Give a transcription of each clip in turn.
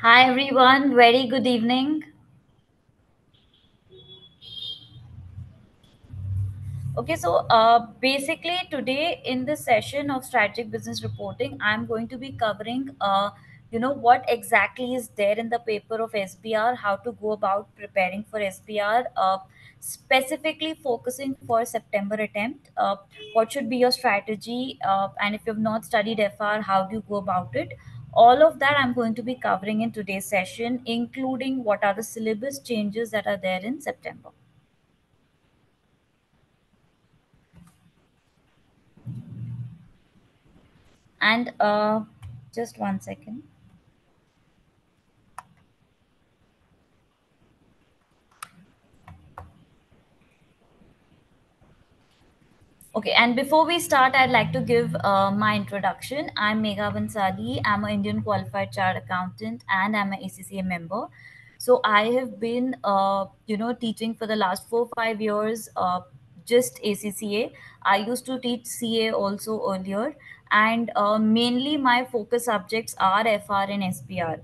Hi everyone, very good evening. Basically today in this session of strategic business reporting, I'm going to be covering, what exactly is there in the paper of SBR, how to go about preparing for SBR, specifically focusing for September attempt. What should be your strategy, and if you've not studied FR, how do you go about it? All of that I'm going to be covering in today's session, including what are the syllabus changes that are there in September. And just one second. Okay, and before we start, I'd like to give my introduction. I'm Megha Bansali. I'm an Indian Qualified Chartered Accountant and I'm an ACCA member. So I have been, teaching for the last 4 5 years, just ACCA. I used to teach CA also earlier, and mainly my focus subjects are FR and SPR.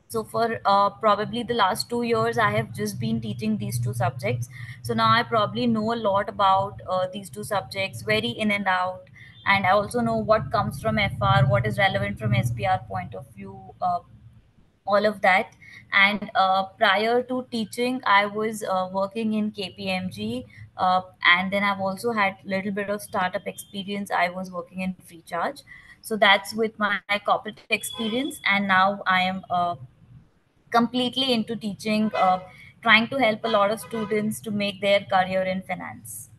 So for probably the last 2 years I have just been teaching these two subjects. So now I probably know a lot about these two subjects, very in and out. And I also know what comes from FR, what is relevant from SPR point of view, all of that. And prior to teaching I was working in KPMG, and then I've also had little bit of startup experience. I was working in free charge. So that's with my corporate experience, and now I am completely into teaching, trying to help a lot of students to make their career in finance.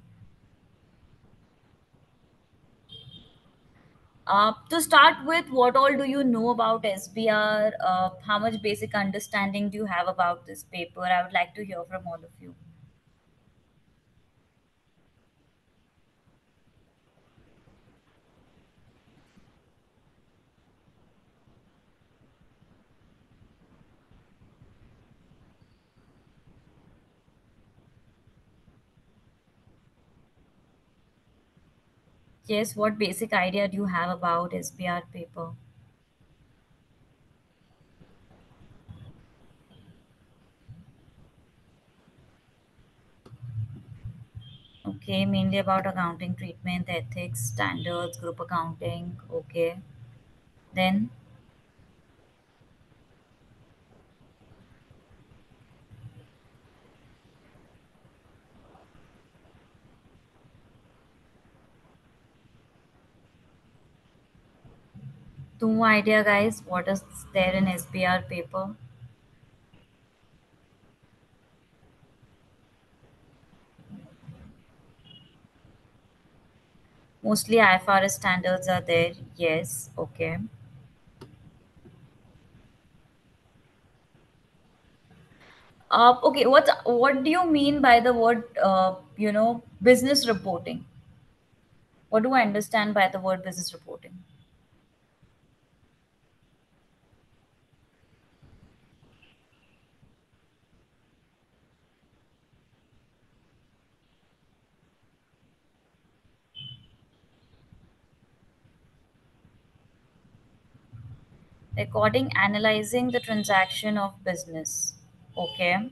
To start with, what all do you know about SBR? How much basic understanding do you have about this paper? I would like to hear from all of you. Yes, what basic idea do you have about SBR paper? Okay, mainly about accounting treatment, ethics, standards, group accounting. Okay, then two idea, guys. What is there in SBR paper? Mostly IFRS standards are there. Yes. Okay. Okay. What do you mean by the word business reporting? What do I understand by the word business reporting? Recording, analyzing the transaction of business. Okay.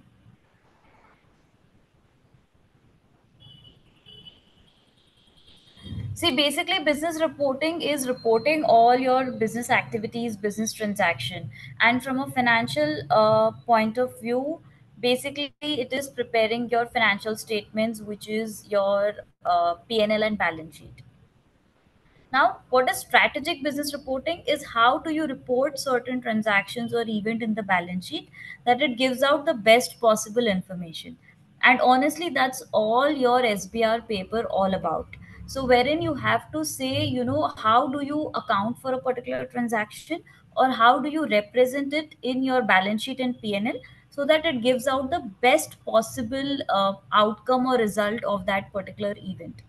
See, basically, business reporting is reporting all your business activities, business transaction, and from a financial point of view, basically, it is preparing your financial statements, which is your P&L and balance sheet. Now, what is strategic business reporting is how do you report certain transactions or event in the balance sheet that it gives out the best possible information. And honestly, that's all your SBR paper all about. So wherein you have to say, how do you account for a particular transaction or how do you represent it in your balance sheet and P&L so that it gives out the best possible outcome or result of that particular event.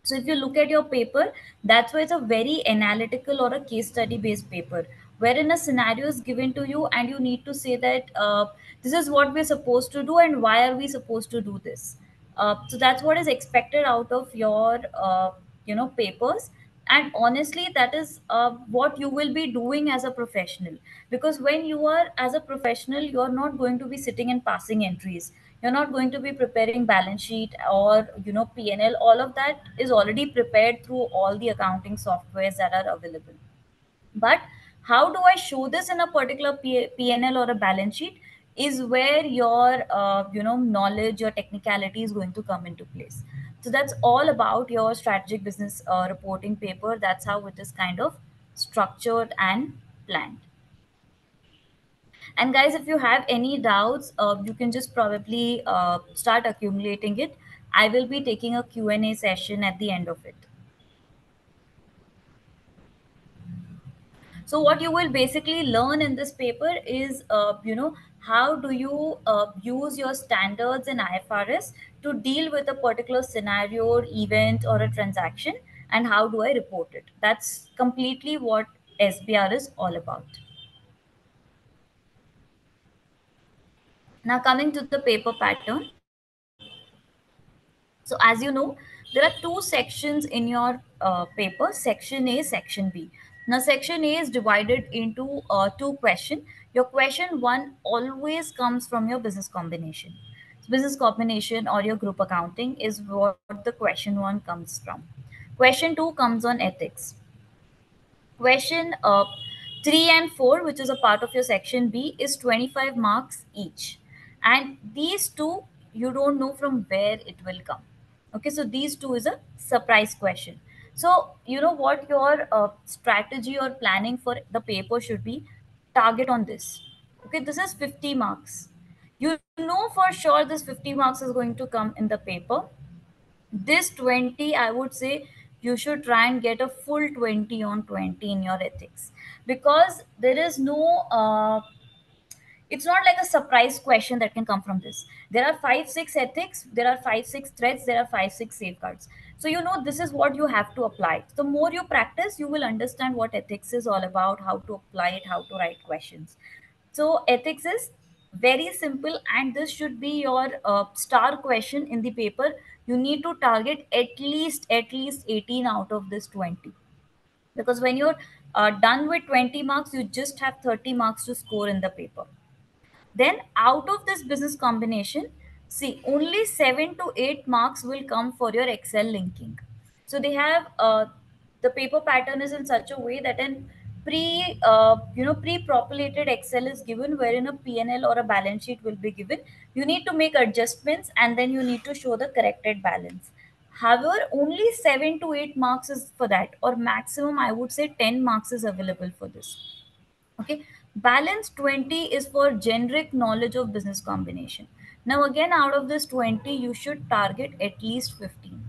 So if you look at your paper, that's why it's a very analytical or a case study based paper, wherein a scenario is given to you and you need to say that this is what we're supposed to do and why are we supposed to do this. So that's what is expected out of your papers. And honestly, that is what you will be doing as a professional, because when you are as a professional, you are not going to be sitting and passing entries. You're not going to be preparing balance sheet or P&L. All of that is already prepared through all the accounting softwares that are available. But how do I show this in a particular P&L or a balance sheet is where your knowledge, your technicality is going to come into place. So that's all about your strategic business reporting paper. That's how it is kind of structured and planned. And guys, if you have any doubts, you can just probably start accumulating it. I will be taking a Q&A session at the end of it. So what you will basically learn in this paper is how do you use your standards in IFRS to deal with a particular scenario or event or a transaction, and how do I report it. That's completely what SBR is all about. Now coming to the paper pattern. So as you know, there are two sections in your paper, section A, section B. Now section A is divided into two questions. Your question one always comes from your business combination. So business combination or your group accounting is what the question one comes from. Question two comes on ethics. Question 3 and 4, which is a part of your section B, is 25 marks each. And these two, you don't know from where it will come. Okay, so these two is a surprise question. So, you know what your strategy or planning for the paper should be, target on this. Okay, this is 50 marks. You know for sure this 50 marks is going to come in the paper. This 20, I would say you should try and get a full 20 on 20 in your ethics, because there is no it's not like a surprise question that can come from this. There are 5 6 ethics, there are 5 6 threats, there are 5 6 safeguards. So this is what you have to apply. The more you practice, you will understand what ethics is all about, how to apply it, how to write questions. So ethics is very simple, and this should be your star question in the paper. You need to target at least 18 out of this 20, because when you're done with 20 marks, you just have 30 marks to score in the paper. Then out of this business combination, see, only 7 to 8 marks will come for your Excel linking. So they have the paper pattern is in such a way that an pre-populated Excel is given, wherein a P&L or a balance sheet will be given. You need to make adjustments and then you need to show the corrected balance. However, only 7 to 8 marks is for that, or maximum I would say 10 marks is available for this. Okay, balance 20 is for generic knowledge of business combination. Now again, out of this 20, you should target at least 15.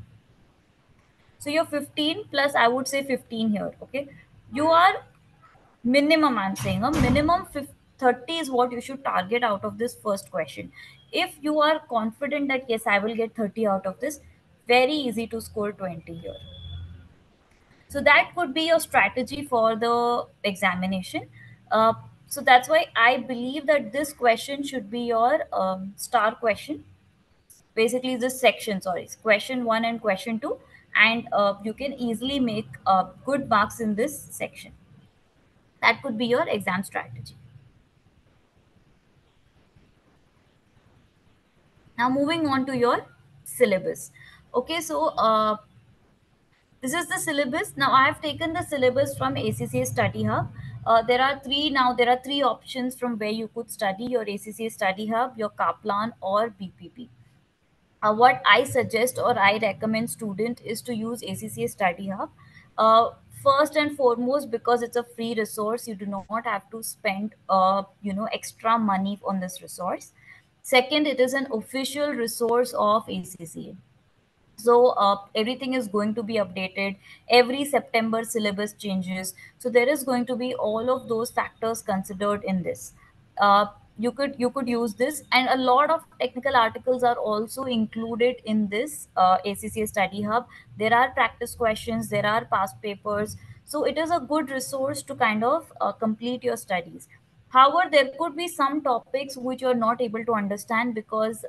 So you're 15 plus, I would say 15 here. Okay, you are minimum, I'm saying a minimum 30 is what you should target out of this first question. If you are confident that yes, I will get 30 out of this, very easy to score 20 here. So that could be your strategy for the examination. uh, so that's why I believe that this question should be your star question. Basically this section, sorry, question 1 and question 2, and you can easily make good marks in this section. That could be your exam strategy. Now moving on to your syllabus. Okay, so this is the syllabus. Now I have taken the syllabus from ACCA Study Hub. There are three options from where you could study: your ACCA Study Hub, your Kaplan, or BPP. What I suggest or I recommend student is to use ACCA Study Hub. Uh, First and foremost, because it's a free resource, you do not have to spend extra money on this resource. Second, it is an official resource of ACCA. So everything is going to be updated every September. Syllabus changes, so there is going to be all of those factors considered in this. uh, you could use this, and a lot of technical articles are also included in this ACCA Study Hub. There are practice questions, there are past papers, so it is a good resource to kind of complete your studies. However, there could be some topics which you're not able to understand because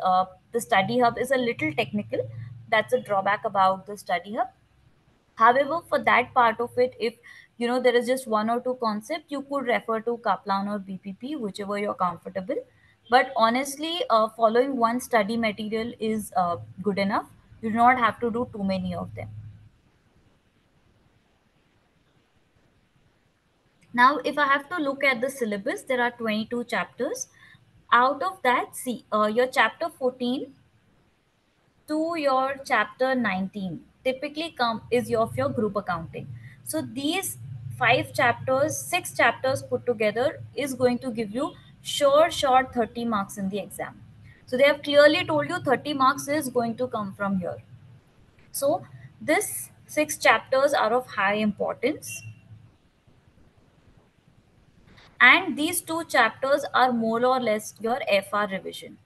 the study hub is a little technical. That's a drawback about the study hub. However, for that part of it, if there is just one or two concept, you could refer to Kaplan or BPP, whichever you're comfortable. But honestly, following one study material is good enough. You do not have to do too many of them. Now, if I have to look at the syllabus, there are 22 chapters. Out of that, see, your chapter 14 to your chapter 19 typically come is of your group accounting. So these five chapters, six chapters put together is going to give you short 30 marks in the exam. So they have clearly told you 30 marks is going to come from here. So this six chapters are of high importance, and these two chapters are more or less your FR revision.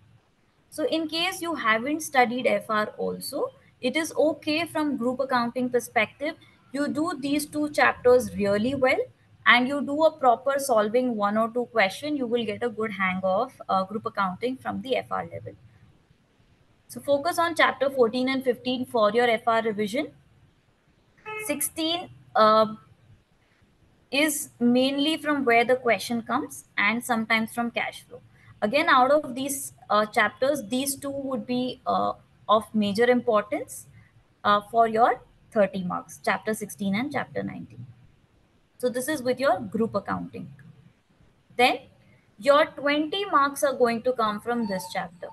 So, in case you haven't studied FR also, it is okay from group accounting perspective. You do these two chapters really well, and you do a proper solving one or two question, you will get a good hang of group accounting from the FR level. So, focus on chapter 14 and 15 for your FR revision. 16 is mainly from where the question comes, and sometimes from cash flow. Again, out of these chapters, these two would be of major importance for your 30 marks, chapter 16 and chapter 19. So this is with your group accounting. Then your 20 marks are going to come from this chapter.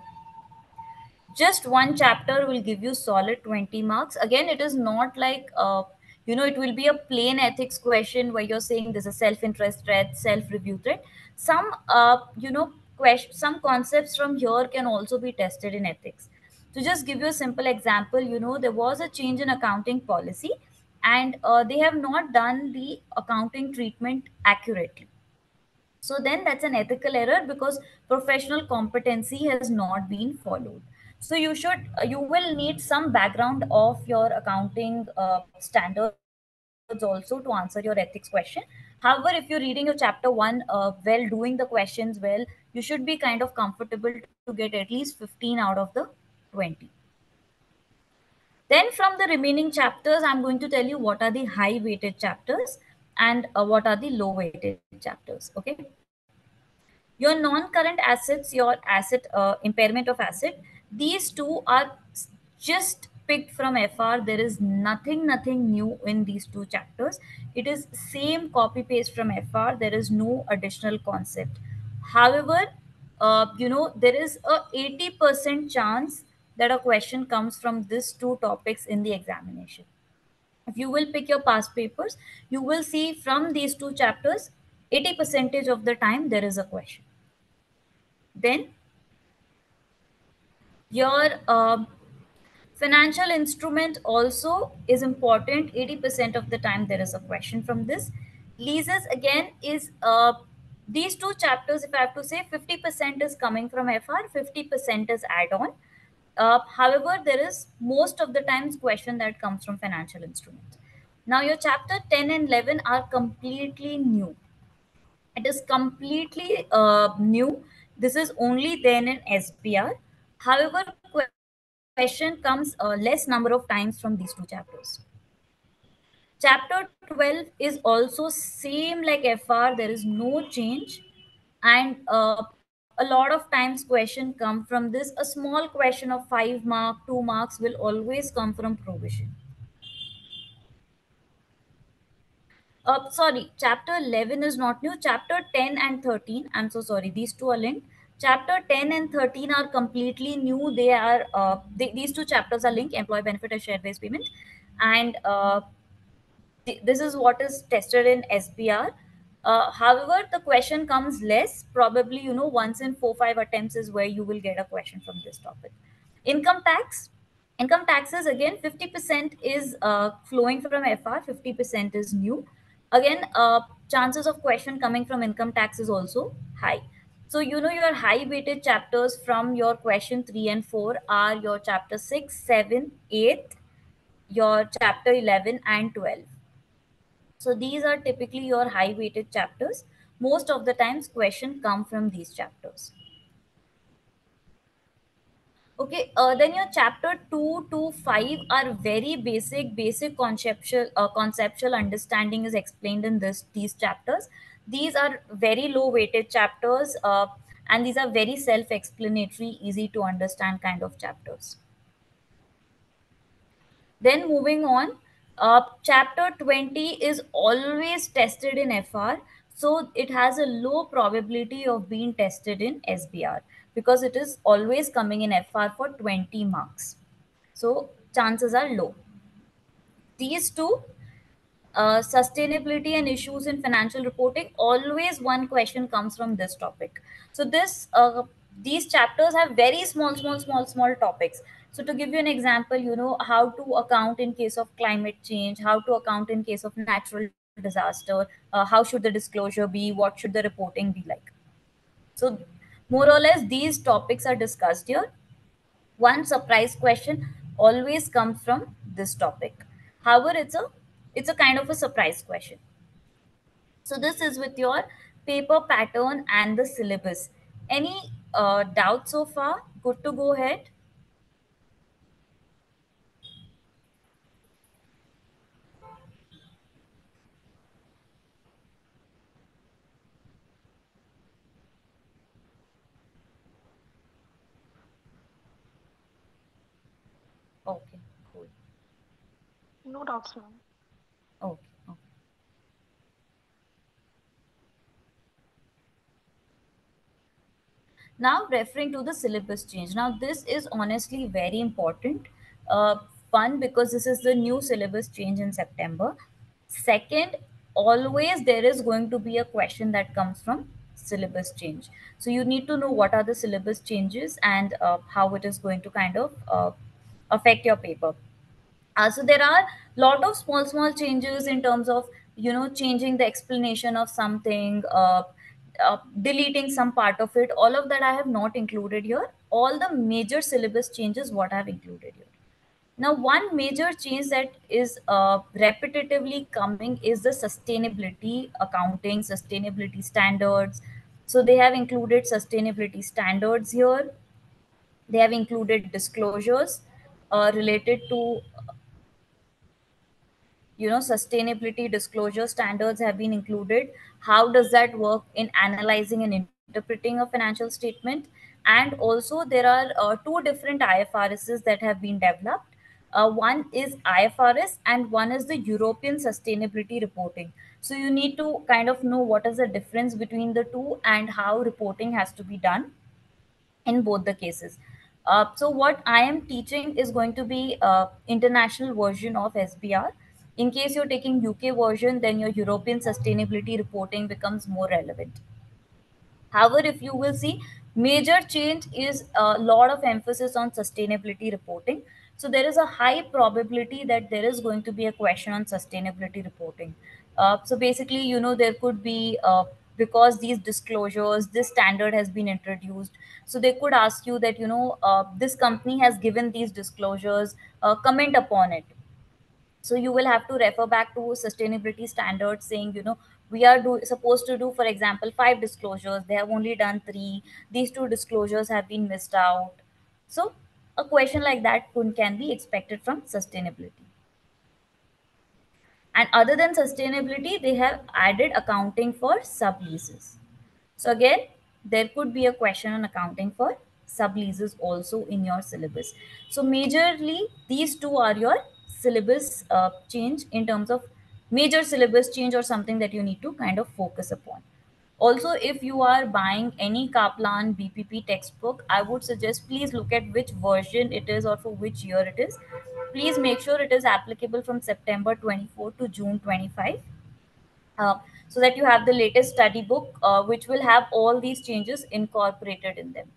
Just one chapter will give you solid 20 marks. Again, it is not like it will be a plain ethics question where you're saying this is self-interest threat, self-review threat. Some some concepts from here can also be tested in ethics. To just give you a simple example, there was a change in accounting policy, and they have not done the accounting treatment accurately. So then that's an ethical error because professional competency has not been followed. So you will need some background of your accounting standards also to answer your ethics question. However, if you're reading your chapter 1 well, doing the questions well, you should be kind of comfortable to get at least 15 out of the 20. Then from the remaining chapters, I'm going to tell you what are the high weighted chapters and what are the low weighted chapters. Okay. Your non-current assets, your asset impairment of asset, these two are just picked from FR. There is nothing new in these two chapters. It is same copy paste from FR. There is no additional concept. However, there is a 80% chance that a question comes from these two topics in the examination. If you will pick your past papers, you will see from these two chapters 80 percentage of the time there is a question. Then your financial instrument also is important. 80% of the time there is a question from this. Leases again is these two chapters, if I have to say, 50% is coming from FR, 50% is add-on. However, there is most of the times question that comes from financial instruments. Now your chapter 10 and 11 are completely new. It is completely new. This is only then in SPR. However, question comes less number of times from these two chapters. Chapter 12 is also same like FR. There is no change, and a lot of times question come from this. A small question of 5 mark, 2 marks will always come from provision. Sorry, chapter 11 is not new. Chapter 10 and 13, I'm so sorry, these two are linked. Chapter 10 and 13 are completely new. They are, these two chapters are linked, employee benefit and share based payment. And this is what is tested in SPR. However, the question comes less. Probably, once in 4, 5 attempts is where you will get a question from this topic. Income tax. Income taxes again, 50% is flowing from FR, 50% is new. Again, chances of question coming from income tax is also high. So, your high weighted chapters from your question 3 and 4 are your chapter 6, 7, 8, your chapter 11, and 12. So these are typically your high weighted chapters. Most of the times question come from these chapters. Okay, then your chapter 2 to 5 are very basic conceptual understanding is explained in these chapters. These are very low weighted chapters, and these are very self explanatory, easy to understand kind of chapters. Then moving on, chapter 20 is always tested in FR, so it has a low probability of being tested in SBR because it is always coming in FR for 20 marks. So chances are low. These two, sustainability and issues in financial reporting, always one question comes from this topic. So these chapters have very small topics. So to give you an example, how to account in case of climate change, how to account in case of natural disaster, how should the disclosure be, what should the reporting be like. So more or less these topics are discussed here. One surprise question always comes from this topic. However, it's a kind of a surprise question. So this is with your paper pattern and the syllabus. Any doubt so far? Good to go ahead. Okay, cool. No doubts, ma'am. Okay, okay. Now, referring to the syllabus change. Now, this is honestly very important. Uh, One, because this is the new syllabus change in September. Second, always there is going to be a question that comes from syllabus change. So you need to know what are the syllabus changes and how it is going to kind of affect your paper. So there are lot of small changes in terms of changing the explanation of something, deleting some part of it. All of that I have not included here. All the major syllabus changes what I have included here. Now, one major change that is repetitively coming is the sustainability accounting, sustainability standards. So they have included sustainability standards here. They have included disclosures related to sustainability disclosure standards have been included. How does that work in analyzing and interpreting a financial statement? And also there are two different IFRSs that have been developed. One is IFRS and one is the European sustainability reporting. So you need to kind of know what is the difference between the two and how reporting has to be done in both the cases. So what I am teaching is going to be international version of SBR. In case you're taking UK version, then your European sustainability reporting becomes more relevant. However, if you will see, major change is a lot of emphasis on sustainability reporting. So there is a high probability that there is going to be a question on sustainability reporting. So basically, there could be because these disclosures, this standard has been introduced. So they could ask you that this company has given these disclosures, comment upon it. So you will have to refer back to sustainability standards saying we are supposed to do, for example, 5 disclosures, they have only done 3, these 2 disclosures have been missed out. So a question like that can be expected from sustainability. And other than sustainability, they have added accounting for subleases. So again, there could be a question on accounting for subleases also in your syllabus. So majorly, these two are your syllabus change in terms of major syllabus change or something that you need to kind of focus upon. Also, if you are buying any Kaplan BPP textbook, I would suggest please look at which version it is or for which year it is. Please make sure it is applicable from September 24 to June 25, so that you have the latest study book which will have all these changes incorporated in them.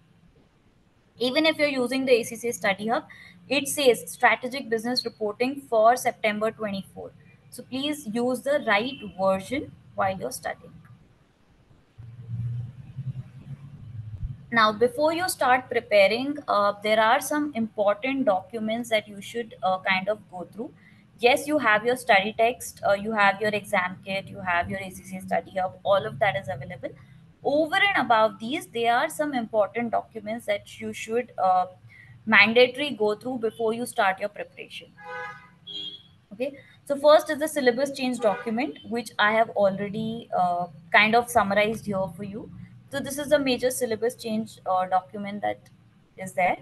Even if you're using the ACCA Study Hub, it says strategic business reporting for September 24. So please use the right version while you're studying. Now, before you start preparing, there are some important documents that you should kind of go through. Yes, you have your study text, you have your exam kit, you have your ACC Study Hub, all of that is available. Over and above these, there are some important documents that you should mandatory go through before you start your preparation. Okay, so first is the syllabus change document, which I have already kind of summarized here for you. So this is the major syllabus change document that is there.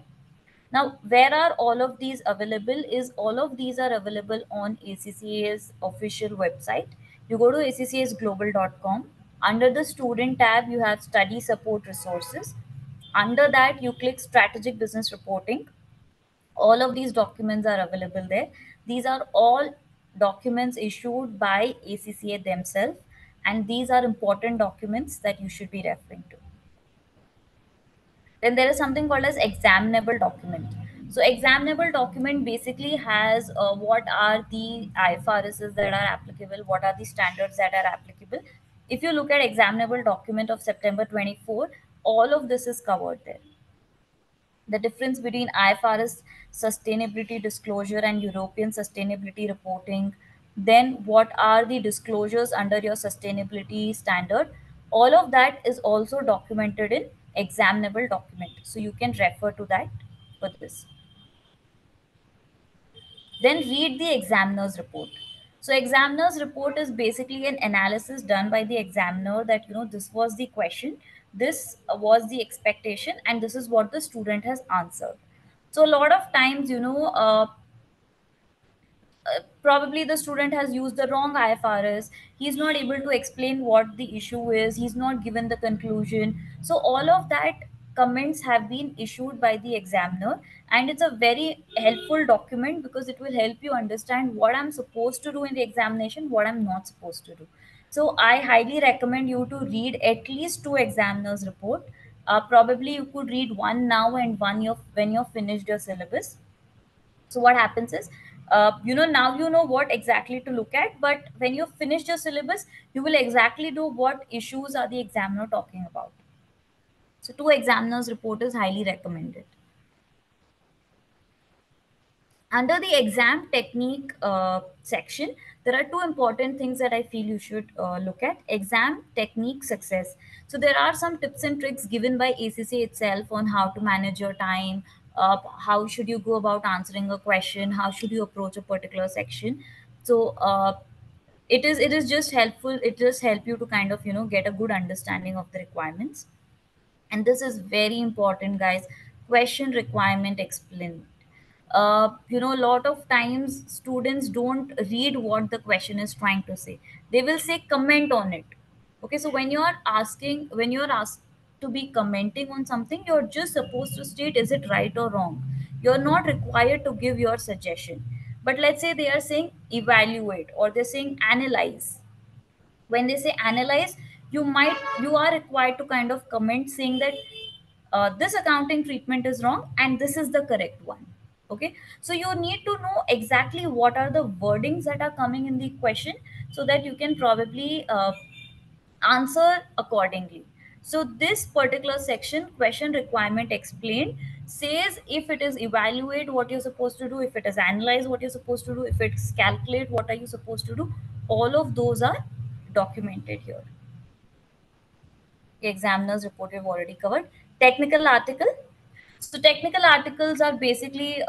Now, where are all of these available? Is all of these are available on ACCA's official website. You go to accasglobal.com. Under the student tab, you have study support resources. Under that, you click strategic business reporting. All of these documents are available there. These are all documents issued by ACCA themselves, and these are important documents that you should be referring to. Then there is something called as examinable document. So examinable document basically has what are the IFRSs that are applicable, what are the standards that are applicable. If you look at examinable document of September 24, all of this is covered there. The difference between IFRS sustainability disclosure and European sustainability reporting, then what are the disclosures under your sustainability standard, all of that is also documented in examinable document. So you can refer to that for this. Then read the examiner's report. So examiner's report is basically an analysis done by the examiner that, this was the question, this was the expectation, and this is what the student has answered. So a lot of times, probably the student has used the wrong IFRS. He's not able to explain what the issue is. He's not given the conclusion. So all of that comments have been issued by the examiner, and it's a very helpful document because it will help you understand what I'm supposed to do in the examination, what I'm not supposed to do. So I highly recommend you to read at least two examiners report. Probably you could read one now and one year when you're finished your syllabus. So what happens is, now you know what exactly to look at, but when you've finished your syllabus, you will exactly know what issues are the examiner talking about. So two examiners report is highly recommended. Under the exam technique section, there are two important things that I feel you should look at. Exam technique success. So there are some tips and tricks given by ACC itself on how to manage your time, how should you go about answering a question, how should you approach a particular section. So it is just helpful. It just help you to kind of get a good understanding of the requirements. And this is very important, guys. Question requirement explain. A lot of times students don't read what the question is trying to say. They will say comment on it. Okay, so when you're asked to be commenting on something, you're just supposed to state is it right or wrong. You're not required to give your suggestion. But let's say they are saying evaluate or they're saying analyze. When they say analyze, you are required to kind of comment saying that this accounting treatment is wrong and this is the correct one. Okay, so you need to know exactly what are the wordings that are coming in the question, so that you can probably answer accordingly. So this particular section, question requirement explained, says if it is evaluate what you're supposed to do, if it is analyze what you're supposed to do, if it's calculate what are you supposed to do. All of those are documented here. Examiner's report we've already covered. Technical article. So technical articles are basically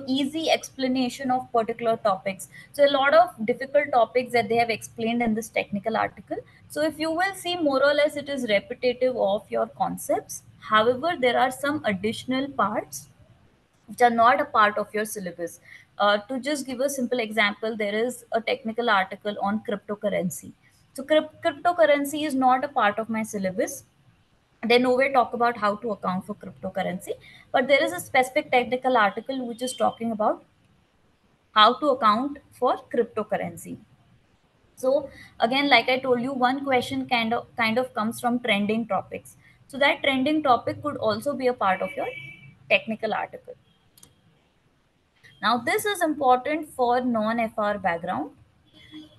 easy explanation of particular topics. So a lot of difficult topics that they have explained in this technical article. So if you will see, more or less it is repetitive of your concepts. However, there are some additional parts which are not a part of your syllabus. To just give a simple example, there is a technical article on cryptocurrency. So cryptocurrency is not a part of my syllabus. They nowhere talk about how to account for cryptocurrency, but there is a specific technical article which is talking about how to account for cryptocurrency. So again, like I told you, one question kind of comes from trending topics. So that trending topic could also be a part of your technical article. Now this is important for non-FR background.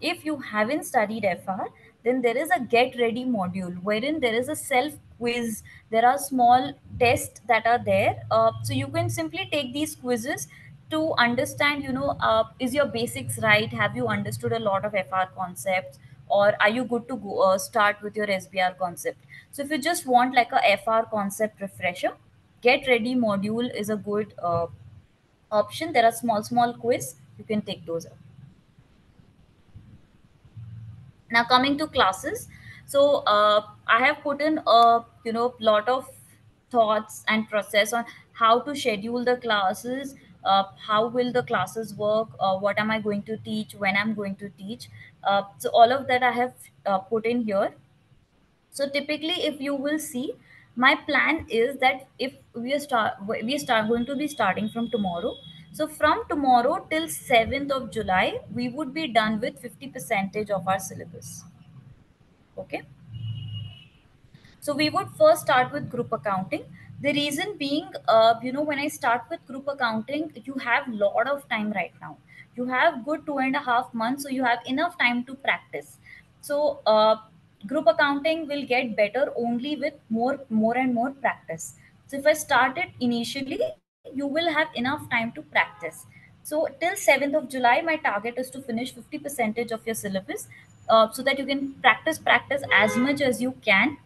If you haven't studied FR, then there is a get ready module wherein there is a self quiz. There are small tests that are there. So you can simply take these quizzes to understand, is your basics right? Have you understood a lot of FR concepts? Or are you good to go, start with your SBR concept? So if you just want like a FR concept refresher, get ready module is a good option. There are small quiz, you can take those up. Now coming to classes, so I have put in a lot of thoughts and process on how to schedule the classes, how will the classes work, what am I going to teach, when I'm going to teach. So all of that I have put in here. So typically, if you will see, my plan is that if we start going to be starting from tomorrow. So from tomorrow till 7th of July, we would be done with 50 percentage of our syllabus. Okay. So we would first start with group accounting. The reason being, when I start with group accounting, you have lot of time right now. You have good 2.5 months, so you have enough time to practice. So group accounting will get better only with more and more practice. So if I start it initially, you will have enough time to practice. So till 7th of July, my target is to finish 50 percentage of your syllabus, so that you can practice as much as you can,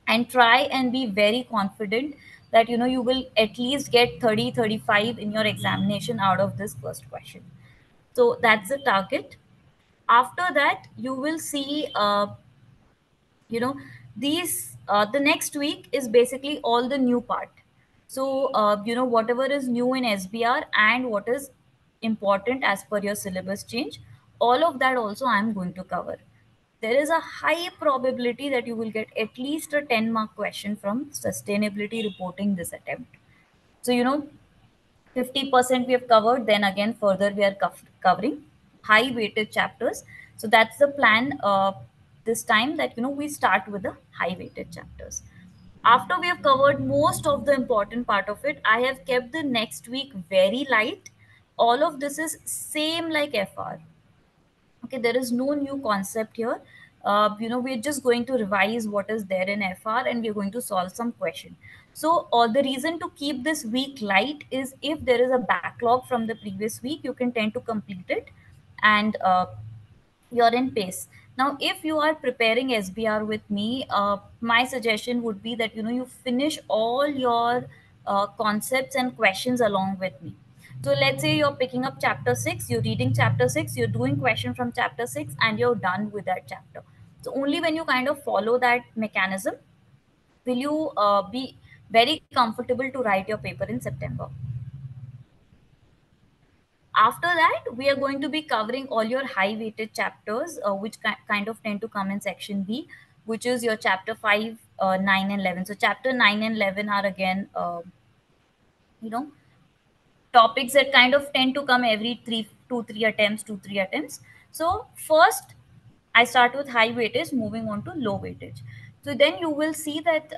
and try and be very confident that you will at least get 30-35 in your examination out of this first question. So that's the target. After that, you will see, you know these the next week is basically all the new part. So whatever is new in SBR and what is important as per your syllabus change, all of that also I'm going to cover. There is a high probability that you will get at least a 10-mark question from sustainability reporting this attempt. So 50% we have covered, then again further we are covering high weighted chapters. So that's the plan this time, that we start with the high weighted chapters. After we have covered most of the important part of it, I have kept the next week very light. All of this is same like FR. Okay, there is no new concept here. We're just going to revise what is there in FR, and we're going to solve some question. So the reason to keep this week light is, if there is a backlog from the previous week, you can tend to complete it, and you're in pace. Now if you are preparing SBR with me, my suggestion would be that you finish all your concepts and questions along with me. So let's say you're picking up chapter 6, you're reading chapter 6, you're doing question from chapter 6, and you're done with that chapter. So only when you kind of follow that mechanism will you be very comfortable to write your paper in September. After that, we are going to be covering all your high weighted chapters, which kind of tend to come in section B, which is your chapter 5, 9 and 11. So chapter 9 and 11 are again you know topics that kind of tend to come every 3 attempts. So first, I start with high weightage, moving on to low weightage. So then you will see that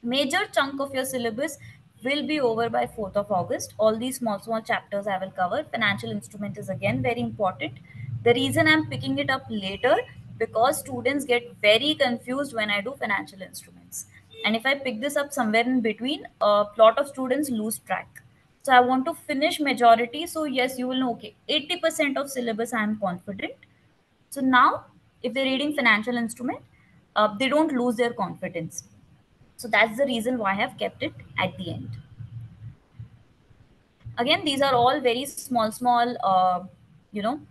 major chunk of your syllabus will be over by 4th of August. All these small chapters I will cover. Financial instrument is again very important. The reason I'm picking it up later, because students get very confused when I do financial instruments. And if I pick this up somewhere in between, a lot of students lose track. So I want to finish majority. So yes, you will know, okay, 80% of syllabus I am confident. So now, if they're reading financial instrument, they don't lose their confidence. So that's the reason why I have kept it at the end. Again, these are all very small you know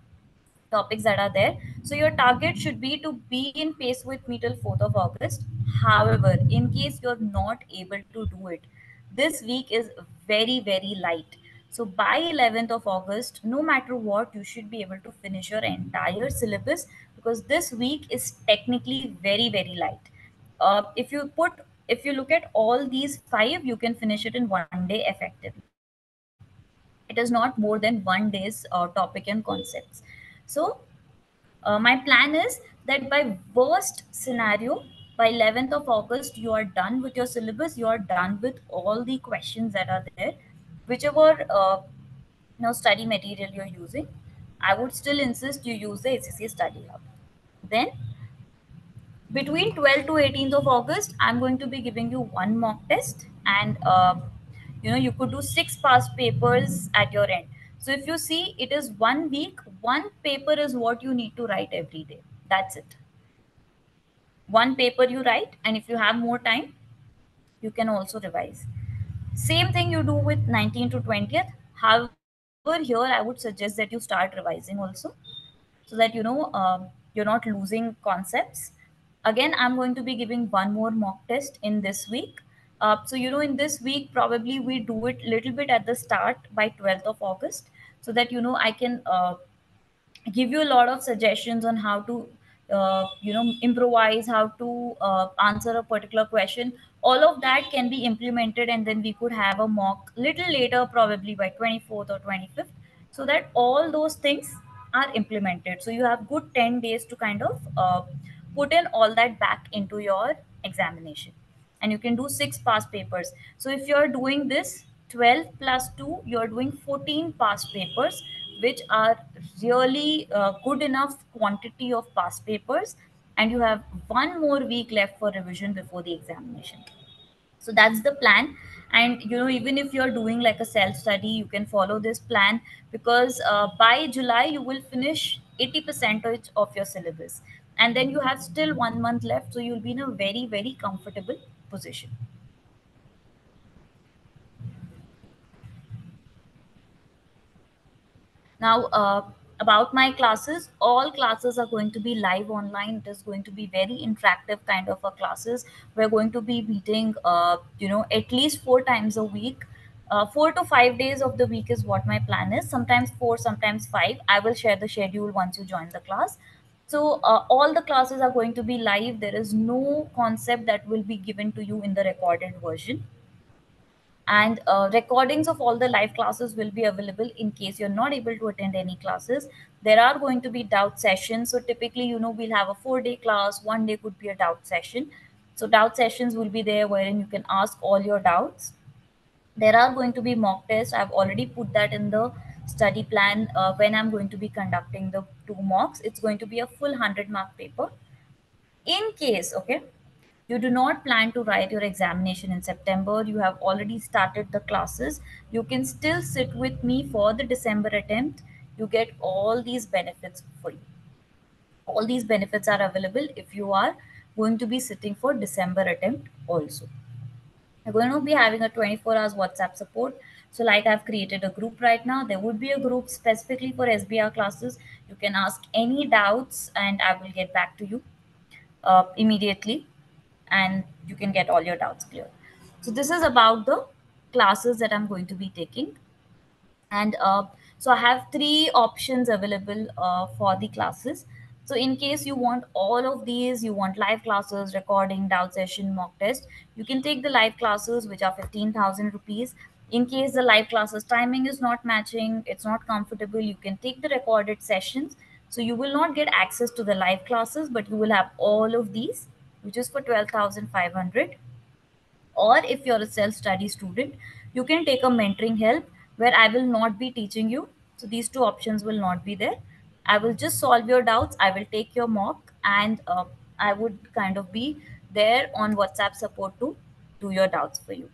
topics that are there. So your target should be to be in pace with me till 4th of August. However, in case you're not able to do it, this week is very light. So by 11th of August, no matter what, you should be able to finish your entire syllabus, because this week is technically very light. If you look at all these five, you can finish it in one day effectively. It is not more than one day's topic and concepts. So my plan is that by worst scenario, by 11th of August, you are done with your syllabus, you are done with all the questions that are there. Whichever study material you're using, I would still insist you use the ACCA Study Hub. Then between 12th to 18th of August, I'm going to be giving you one mock test, and you could do 6 past papers at your end. So if you see, it is 1 week, one paper is what you need to write every day. That's it. One paper you write, and if you have more time, you can also revise. Same thing you do with 19th to 20th. However, here I would suggest that you start revising also, so that you're not losing concepts. Again, I'm going to be giving one more mock test in this week. So in this week probably we do it little bit at the start by 12th of August, so that I can give you a lot of suggestions on how to improvise, how to answer a particular question. All of that can be implemented, and then we could have a mock little later, probably by 24th or 25th, so that all those things are implemented. So you have good 10 days to kind of put in all that back into your examination, and you can do 6 past papers. So if you're doing this 12 plus 2, you're doing 14 past papers, which are really good enough quantity of past papers, and you have one more week left for revision before the examination. So that's the plan. And even if you're doing like a self study, you can follow this plan, because by July you will finish 80% of your syllabus, and then you have still 1 month left, so you'll be in a very very comfortable position. Now, about my classes, all classes are going to be live online. It is going to be very interactive kind of a classes. We're going to be meeting, at least 4 times a week. 4 to 5 days of the week is what my plan is. Sometimes four, sometimes five. I will share the schedule once you join the class. So all the classes are going to be live. There is no concept that will be given to you in the recorded version, and recordings of all the live classes will be available in case you're not able to attend any classes. There are going to be doubt sessions. So typically, we'll have a 4 day class. One day could be a doubt session. So doubt sessions will be there wherein you can ask all your doubts. There are going to be mock tests. I've already put that in the study plan. When I'm going to be conducting the two mocks, it's going to be a full 100-mark paper. In case, okay, you do not plan to write your examination in September, you have already started the classes, you can still sit with me for the December attempt. You get all these benefits for you. All these benefits are available if you are going to be sitting for December attempt also. We're going to be having a 24 hours WhatsApp support. So, like, I've created a group right now. There would be a group specifically for SBR classes. You can ask any doubts, and I will get back to you immediately, and you can get all your doubts clear. So this is about the classes that I'm going to be taking. And so I have three options available for the classes. So in case you want all of these, you want live classes, recording, doubt session, mock test, you can take the live classes, which are 15,000 rupees. In case the live classes timing is not matching, it's not comfortable, you can take the recorded sessions. So you will not get access to the live classes, but you will have all of these, which is for 12,500. Or if you're a self study student, you can take a mentoring help, where I will not be teaching you. So these two options will not be there. I will just solve your doubts, I will take your mock, and I would kind of be there on WhatsApp support to do your doubts for you.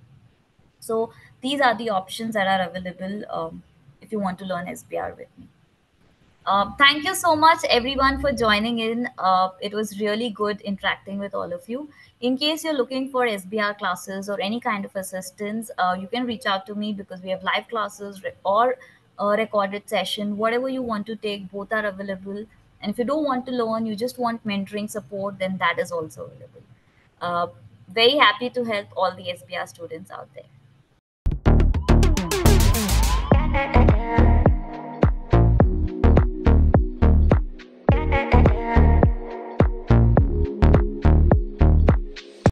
So these are the options that are available, if you want to learn SBR with me. Thank you so much, everyone, for joining in. It was really good interacting with all of you. In case you're looking for SBR classes or any kind of assistance, you can reach out to me, because we have live classes or a recorded session. Whatever you want to take, both are available. And if you don't want to learn, you just want mentoring support, then that is also available. Uh, Very happy to help all the SBR students out there.